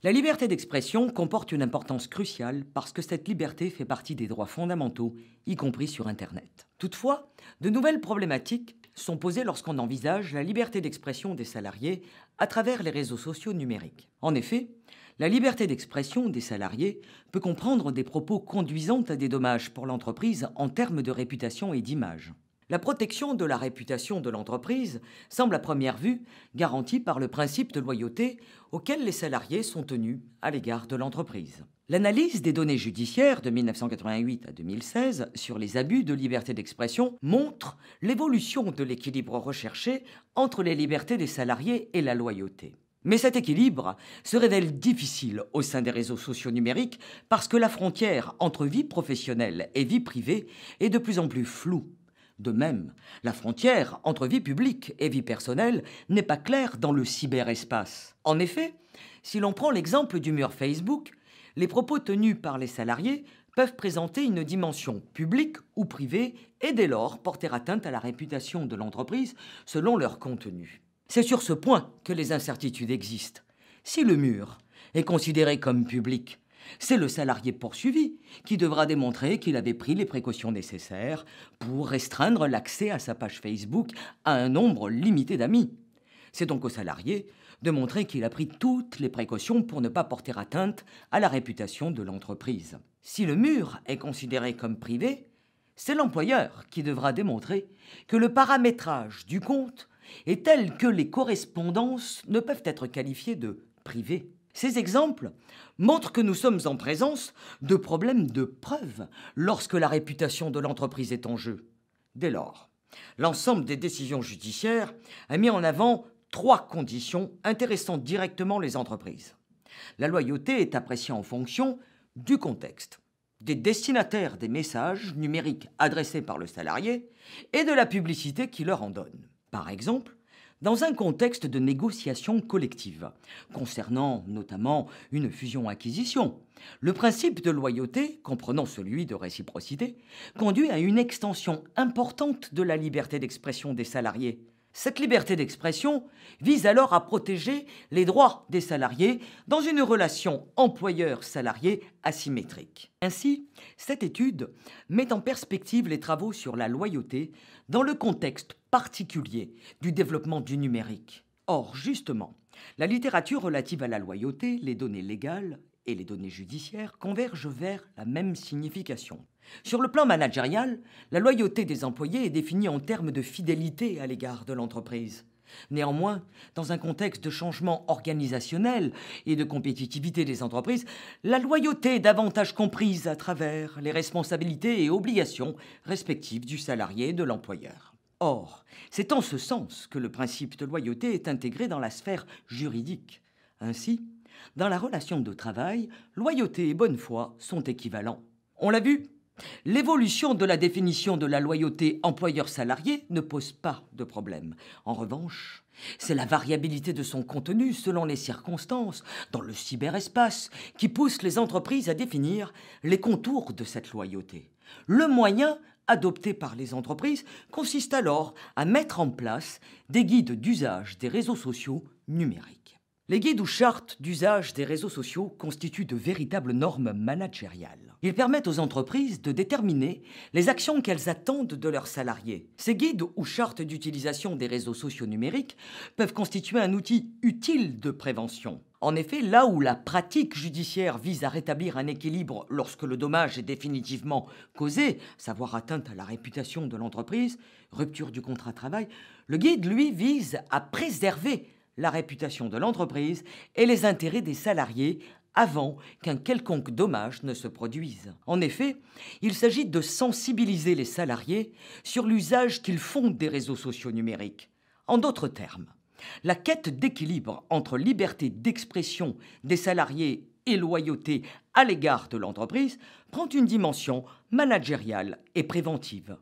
La liberté d'expression comporte une importance cruciale parce que cette liberté fait partie des droits fondamentaux, y compris sur Internet. Toutefois, de nouvelles problématiques sont posées lorsqu'on envisage la liberté d'expression des salariés à travers les réseaux sociaux numériques. En effet, la liberté d'expression des salariés peut comprendre des propos conduisant à des dommages pour l'entreprise en termes de réputation et d'image. La protection de la réputation de l'entreprise semble à première vue garantie par le principe de loyauté auquel les salariés sont tenus à l'égard de l'entreprise. L'analyse des données judiciaires de 1988 à 2016 sur les abus de liberté d'expression montre l'évolution de l'équilibre recherché entre les libertés des salariés et la loyauté. Mais cet équilibre se révèle difficile au sein des réseaux sociaux numériques parce que la frontière entre vie professionnelle et vie privée est de plus en plus floue. De même, la frontière entre vie publique et vie personnelle n'est pas claire dans le cyberespace. En effet, si l'on prend l'exemple du mur Facebook, les propos tenus par les salariés peuvent présenter une dimension publique ou privée et dès lors porter atteinte à la réputation de l'entreprise selon leur contenu. C'est sur ce point que les incertitudes existent. Si le mur est considéré comme public, c'est le salarié poursuivi qui devra démontrer qu'il avait pris les précautions nécessaires pour restreindre l'accès à sa page Facebook à un nombre limité d'amis. C'est donc au salarié de montrer qu'il a pris toutes les précautions pour ne pas porter atteinte à la réputation de l'entreprise. Si le mur est considéré comme privé, c'est l'employeur qui devra démontrer que le paramétrage du compte est tel que les correspondances ne peuvent être qualifiées de privées. Ces exemples montrent que nous sommes en présence de problèmes de preuve lorsque la réputation de l'entreprise est en jeu. Dès lors, l'ensemble des décisions judiciaires a mis en avant 3 conditions intéressant directement les entreprises. La loyauté est appréciée en fonction du contexte, des destinataires des messages numériques adressés par le salarié et de la publicité qui leur en donne. Par exemple, dans un contexte de négociation collective, concernant notamment une fusion-acquisition, le principe de loyauté, comprenant celui de réciprocité, conduit à une extension importante de la liberté d'expression des salariés. Cette liberté d'expression vise alors à protéger les droits des salariés dans une relation employeur-salarié asymétrique. Ainsi, cette étude met en perspective les travaux sur la loyauté dans le contexte particulier du développement du numérique. Or, justement, la littérature relative à la loyauté, les données légales et les données judiciaires convergent vers la même signification. Sur le plan managérial, la loyauté des employés est définie en termes de fidélité à l'égard de l'entreprise. Néanmoins, dans un contexte de changement organisationnel et de compétitivité des entreprises, la loyauté est davantage comprise à travers les responsabilités et obligations respectives du salarié et de l'employeur. Or, c'est en ce sens que le principe de loyauté est intégré dans la sphère juridique. Ainsi, dans la relation de travail, loyauté et bonne foi sont équivalents. On l'a vu, l'évolution de la définition de la loyauté employeur-salarié ne pose pas de problème. En revanche, c'est la variabilité de son contenu selon les circonstances dans le cyberespace qui pousse les entreprises à définir les contours de cette loyauté. Le moyen adopté par les entreprises consiste alors à mettre en place des guides d'usage des réseaux sociaux numériques. Les guides ou chartes d'usage des réseaux sociaux constituent de véritables normes managériales. Ils permettent aux entreprises de déterminer les actions qu'elles attendent de leurs salariés. Ces guides ou chartes d'utilisation des réseaux sociaux numériques peuvent constituer un outil utile de prévention. En effet, là où la pratique judiciaire vise à rétablir un équilibre lorsque le dommage est définitivement causé, savoir atteinte à la réputation de l'entreprise, rupture du contrat de travail, le guide, lui, vise à préserver la réputation de l'entreprise et les intérêts des salariés avant qu'un quelconque dommage ne se produise. En effet, il s'agit de sensibiliser les salariés sur l'usage qu'ils font des réseaux sociaux numériques. En d'autres termes, la quête d'équilibre entre liberté d'expression des salariés et loyauté à l'égard de l'entreprise prend une dimension managériale et préventive.